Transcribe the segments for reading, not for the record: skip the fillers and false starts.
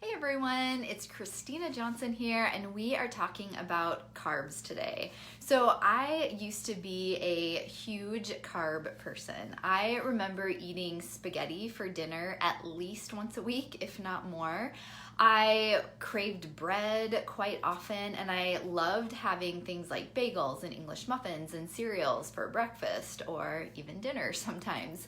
Hey everyone, it's Christina Johnson here, and we are talking about carbs today. So I used to be a huge carb person. I remember eating spaghetti for dinner at least once a week, if not more. I craved bread quite often, and I loved having things like bagels and English muffins and cereals for breakfast or even dinner sometimes.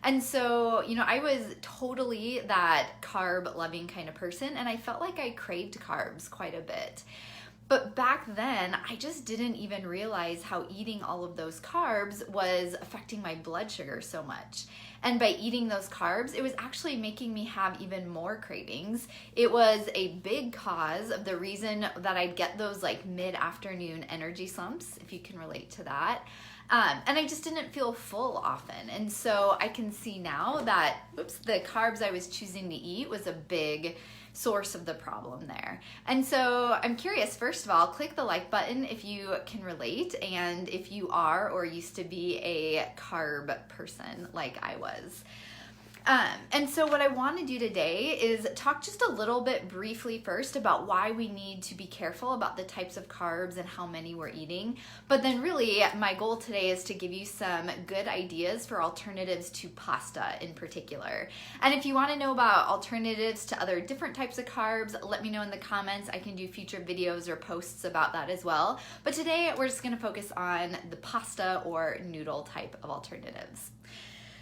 And so, I was totally that carb loving kind of person, and I felt like I craved carbs quite a bit. But back then, I just didn't even realize how eating all of those carbs was affecting my blood sugar so much. And by eating those carbs, it was actually making me have even more cravings. It was a big cause of the reason that I'd get those like mid-afternoon energy slumps, if you can relate to that. And I just didn't feel full often. And so I can see now that, the carbs I was choosing to eat was a big source of the problem there. And so I'm curious, first of all, click the like button if you can relate and if you are or used to be a carb person like I was. And so what I want to do today is talk just a little bit briefly first about why we need to be careful about the types of carbs and how many we're eating. But then really my goal today is to give you some good ideas for alternatives to pasta in particular. And if you want to know about alternatives to other different types of carbs, let me know in the comments. I can do future videos or posts about that as well. But today we're just going to focus on the pasta or noodle type of alternatives.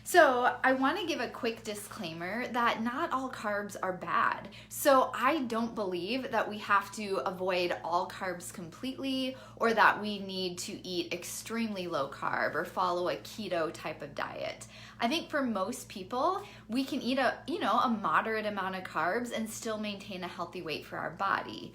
So I want to give a quick disclaimer that not all carbs are bad. So I don't believe that we have to avoid all carbs completely or that we need to eat extremely low carb or follow a keto type of diet. I think for most people, we can eat a moderate amount of carbs and still maintain a healthy weight for our body.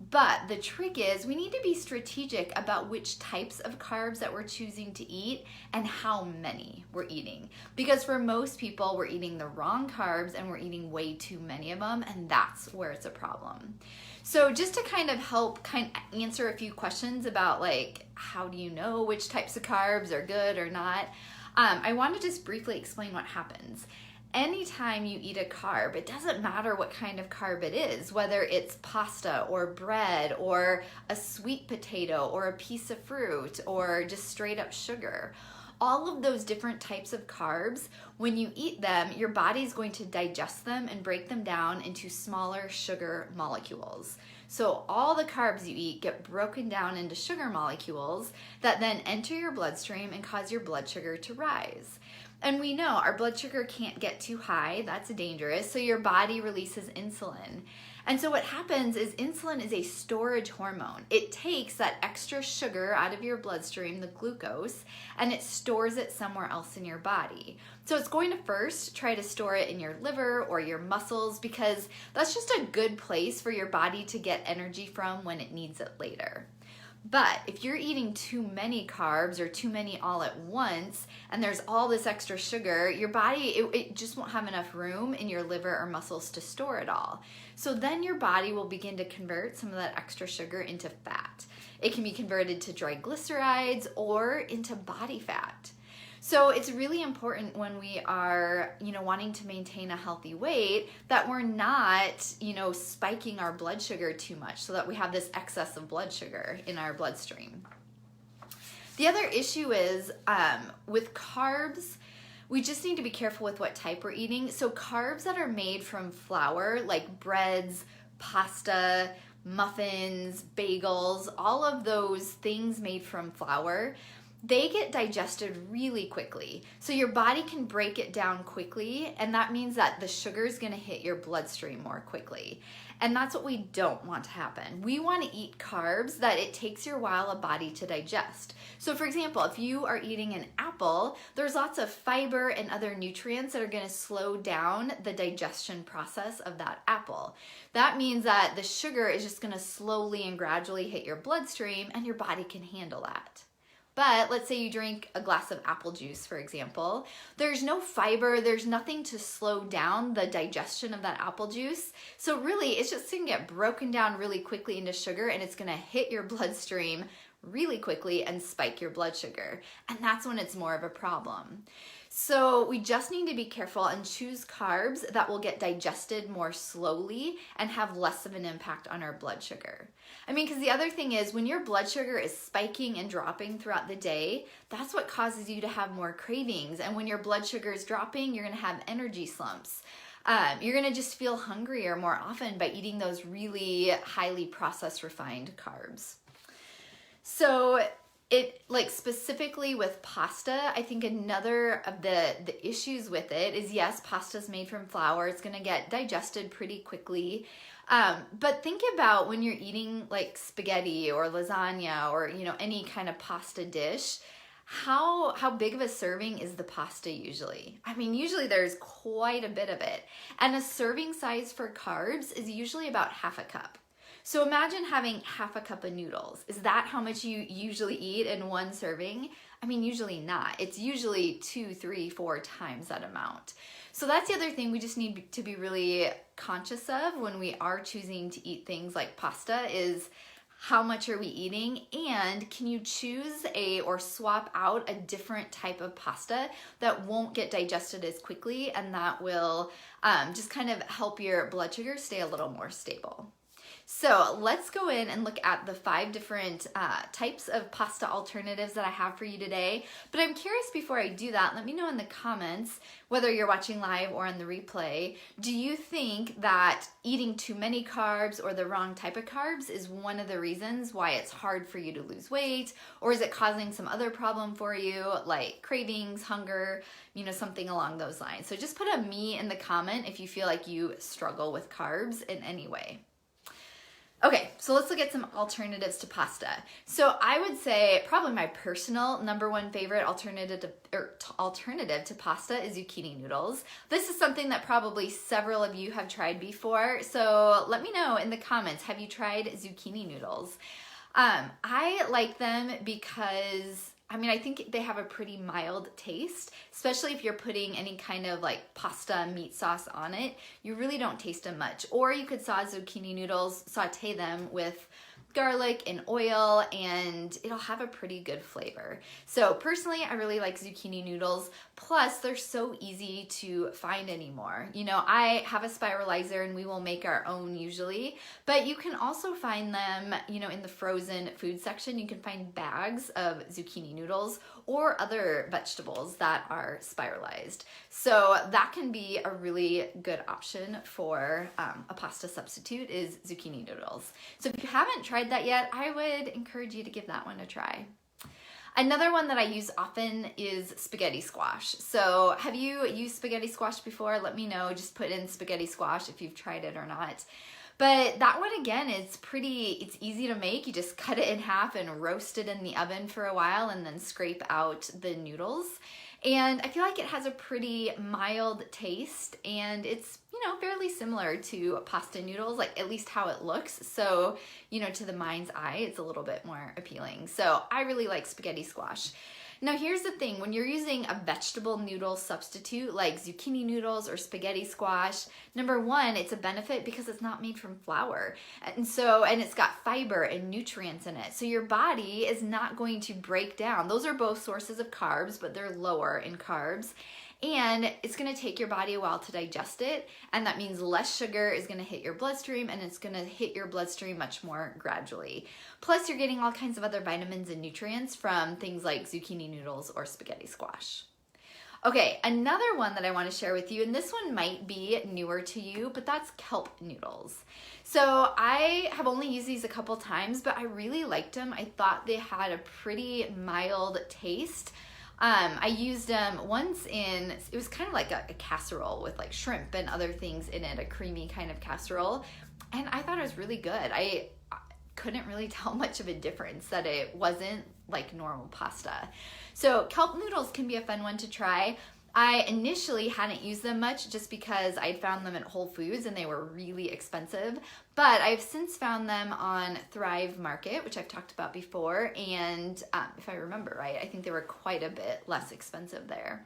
But the trick is we need to be strategic about which types of carbs that we're choosing to eat and how many we're eating. Because for most people, we're eating the wrong carbs and we're eating way too many of them, and that's where it's a problem. So just to kind of help answer a few questions about how do you know which types of carbs are good or not, I want to just briefly explain what happens. Anytime you eat a carb, it doesn't matter what kind of carb it is, whether it's pasta or bread or a sweet potato or a piece of fruit or just straight up sugar. All of those different types of carbs, when you eat them, your body is going to digest them and break them down into smaller sugar molecules. So all the carbs you eat get broken down into sugar molecules that then enter your bloodstream and cause your blood sugar to rise. And we know our blood sugar can't get too high, that's dangerous, so your body releases insulin. And so what happens is insulin is a storage hormone. It takes that extra sugar out of your bloodstream, the glucose, and it stores it somewhere else in your body. So it's going to first try to store it in your liver or your muscles because that's just a good place for your body to get energy from when it needs it later. But if you're eating too many carbs or too many all at once and there's all this extra sugar, your body, it just won't have enough room in your liver or muscles to store it all. So then your body will begin to convert some of that extra sugar into fat. It can be converted to triglycerides or into body fat. So it's really important when we are, wanting to maintain a healthy weight that we're not, spiking our blood sugar too much so that we have this excess of blood sugar in our bloodstream. The other issue is with carbs, we just need to be careful with what type we're eating. So carbs that are made from flour, like breads, pasta, muffins, bagels, all of those things made from flour, they get digested really quickly. So your body can break it down quickly, and that means that the sugar is going to hit your bloodstream more quickly. And that's what we don't want to happen. We want to eat carbs that it takes your while a body to digest. So for example, if you are eating an apple, there's lots of fiber and other nutrients that are going to slow down the digestion process of that apple. That means that the sugar is just going to slowly and gradually hit your bloodstream, and your body can handle that. But let's say you drink a glass of apple juice, for example. There's no fiber, there's nothing to slow down the digestion of that apple juice. So really, it's just gonna get broken down really quickly into sugar, and it's gonna hit your bloodstream really quickly and spike your blood sugar. And that's when it's more of a problem. So we just need to be careful and choose carbs that will get digested more slowly and have less of an impact on our blood sugar. I mean, because the other thing is when your blood sugar is spiking and dropping throughout the day, that's what causes you to have more cravings. And when your blood sugar is dropping, you're going to have energy slumps. You're going to just feel hungrier more often by eating those really highly processed refined carbs. So specifically with pasta, I think another of the issues with it is, yes, pasta's made from flour. It's going to get digested pretty quickly. But think about when you're eating like spaghetti or lasagna or, any kind of pasta dish, how big of a serving is the pasta usually? I mean, usually there's quite a bit of it. And a serving size for carbs is usually about half a cup. So imagine having half a cup of noodles. Is that how much you usually eat in one serving? I mean, usually not. It's usually 2, 3, 4 times that amount. So that's the other thing we just need to be really conscious of when we are choosing to eat things like pasta is how much are we eating, and can you choose or swap out a different type of pasta that won't get digested as quickly and that will just kind of help your blood sugar stay a little more stable. So let's go in and look at the 5 different types of pasta alternatives that I have for you today. But I'm curious, before I do that, let me know in the comments, whether you're watching live or on the replay, do you think that eating too many carbs or the wrong type of carbs is one of the reasons why it's hard for you to lose weight? Or is it causing some other problem for you, like cravings, hunger, something along those lines? So just put a me in the comment if you feel like you struggle with carbs in any way. Okay, so let's look at some alternatives to pasta. So I would say probably my personal number one favorite alternative to pasta is zucchini noodles. This is something that probably several of you have tried before. So let me know in the comments, have you tried zucchini noodles? I like them because I think they have a pretty mild taste, especially if you're putting any kind of like pasta meat sauce on it. You really don't taste them much. Or you could zucchini noodles, saute them with garlic and oil, and it'll have a pretty good flavor. So personally, I really like zucchini noodles. Plus, they're so easy to find anymore. I have a spiralizer and we will make our own usually, but you can also find them, in the frozen food section. You can find bags of zucchini noodles or other vegetables that are spiralized. So that can be a really good option for a pasta substitute is zucchini noodles. So if you haven't tried that yet, I would encourage you to give that one a try. Another one that I use often is spaghetti squash. So have you used spaghetti squash before? Let me know. Just put in spaghetti squash if you've tried it or not. But that one, again, it's easy to make. You just cut it in half and roast it in the oven for a while and then scrape out the noodles. And I feel like it has a pretty mild taste, and it's, fairly similar to pasta noodles, like at least how it looks. So, to the mind's eye, it's a little bit more appealing. So I really like spaghetti squash. Now here's the thing, when you're using a vegetable noodle substitute like zucchini noodles or spaghetti squash, number one, it's a benefit because it's not made from flour. And it's got fiber and nutrients in it. So your body is not going to break down. Those are both sources of carbs, but they're lower in carbs. And it's going to take your body a while to digest it, and that means less sugar is going to hit your bloodstream, and it's going to hit your bloodstream much more gradually. Plus, you're getting all kinds of other vitamins and nutrients from things like zucchini noodles or spaghetti squash. Okay, another one that I want to share with you, and this one might be newer to you, but that's kelp noodles. So I have only used these a couple times, but I really liked them. I thought they had a pretty mild taste. I used them once it was kind of like a casserole with like shrimp and other things in it, a creamy kind of casserole. And I thought it was really good. I couldn't really tell much of a difference, that it wasn't like normal pasta. So kelp noodles can be a fun one to try. I initially hadn't used them much just because I'd found them at Whole Foods and they were really expensive, but I've since found them on Thrive Market, which I've talked about before, and if I remember right, I think they were quite a bit less expensive there.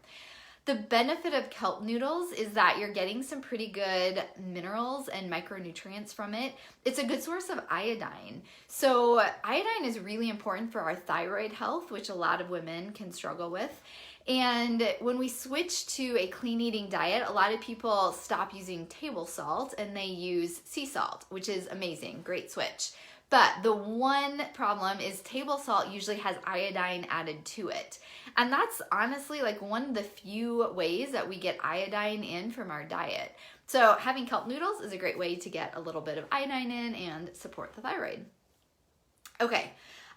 The benefit of kelp noodles is that you're getting some pretty good minerals and micronutrients from it. It's a good source of iodine. So iodine is really important for our thyroid health, which a lot of women can struggle with. And when we switch to a clean eating diet, a lot of people stop using table salt and they use sea salt, which is amazing, great switch. But the one problem is table salt usually has iodine added to it. And that's honestly like one of the few ways that we get iodine in from our diet. So having kelp noodles is a great way to get a little bit of iodine in and support the thyroid. Okay,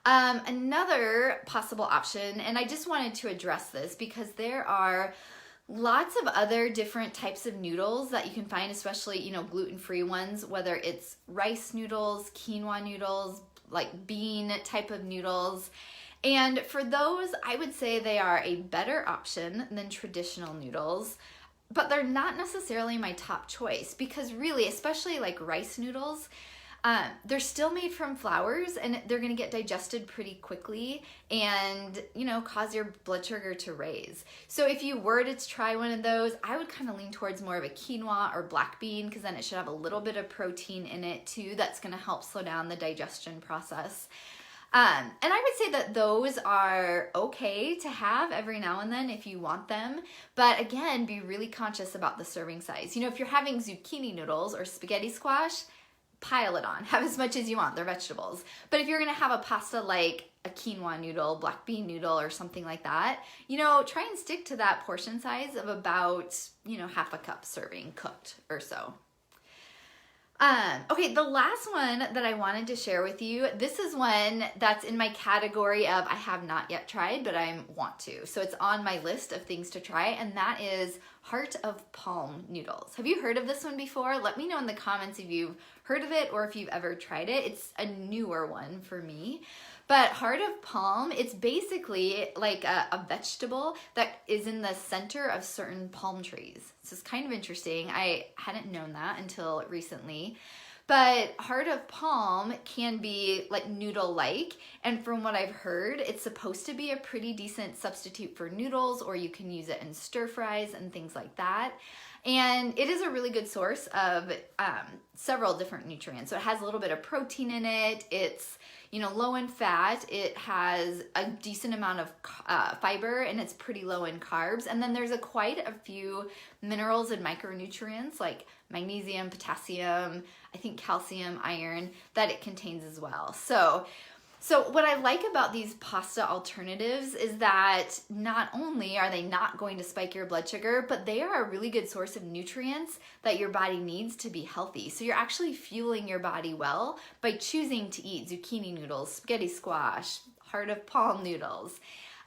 another possible option, and I just wanted to address this because there are lots of other different types of noodles that you can find, especially, gluten-free ones, whether it's rice noodles, quinoa noodles, like bean type of noodles. And for those, I would say they are a better option than traditional noodles, but they're not necessarily my top choice because really, especially like rice noodles, they're still made from flours and they're going to get digested pretty quickly and, cause your blood sugar to raise. So if you were to try one of those, I would kind of lean towards more of a quinoa or black bean because then it should have a little bit of protein in it too. That's going to help slow down the digestion process. And I would say that those are okay to have every now and then if you want them. But again, be really conscious about the serving size. If you're having zucchini noodles or spaghetti squash, pile it on. Have as much as you want. They're vegetables. But if you're going to have a pasta like a quinoa noodle, black bean noodle, or something like that, try and stick to that portion size of about, half a cup serving cooked or so. Okay, the last one that I wanted to share with you, this is one that's in my category of I have not yet tried, but I want to. So it's on my list of things to try, and that is heart of palm noodles. Have you heard of this one before? Let me know in the comments if you've heard of it or if you've ever tried it. It's a newer one for me. But heart of palm, it's basically like a vegetable that is in the center of certain palm trees. So it's kind of interesting. I hadn't known that until recently. But heart of palm can be like noodle-like, and from what I've heard, it's supposed to be a pretty decent substitute for noodles, or you can use it in stir fries and things like that. And it is a really good source of several different nutrients. So it has a little bit of protein in it. It's low in fat. It has a decent amount of fiber, and it's pretty low in carbs. And then there's quite a few minerals and micronutrients like magnesium, potassium, I think calcium, iron that it contains as well. So what I like about these pasta alternatives is that not only are they not going to spike your blood sugar, but they are a really good source of nutrients that your body needs to be healthy. So you're actually fueling your body well by choosing to eat zucchini noodles, spaghetti squash, heart of palm noodles,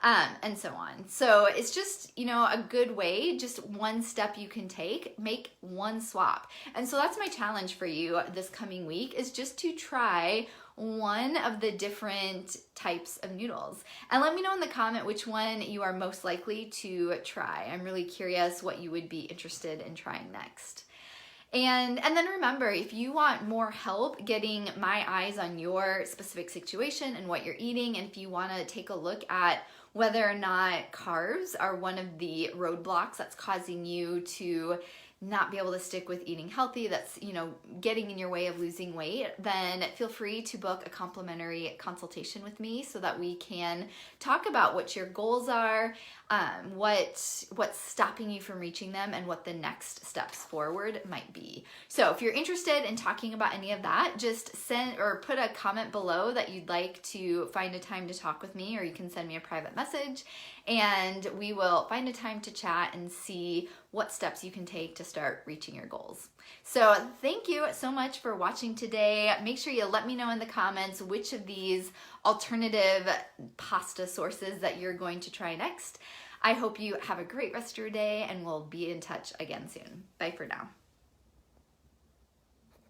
and so on. So it's just, a good way, just one step you can take, make one swap. And so that's my challenge for you this coming week is just to try one of the different types of noodles. And let me know in the comment which one you are most likely to try. I'm really curious what you would be interested in trying next. And then remember, if you want more help getting my eyes on your specific situation and what you're eating, and if you want to take a look at whether or not carbs are one of the roadblocks that's causing you to not be able to stick with eating healthy, that's, getting in your way of losing weight, then feel free to book a complimentary consultation with me so that we can talk about what your goals are, what's stopping you from reaching them, and what the next steps forward might be. So if you're interested in talking about any of that, just send or put a comment below that you'd like to find a time to talk with me, or you can send me a private message and we will find a time to chat and see what steps you can take to start reaching your goals. So thank you so much for watching today. Make sure you let me know in the comments which of these alternative pasta sources that you're going to try next. I hope you have a great rest of your day, and we'll be in touch again soon. Bye for now.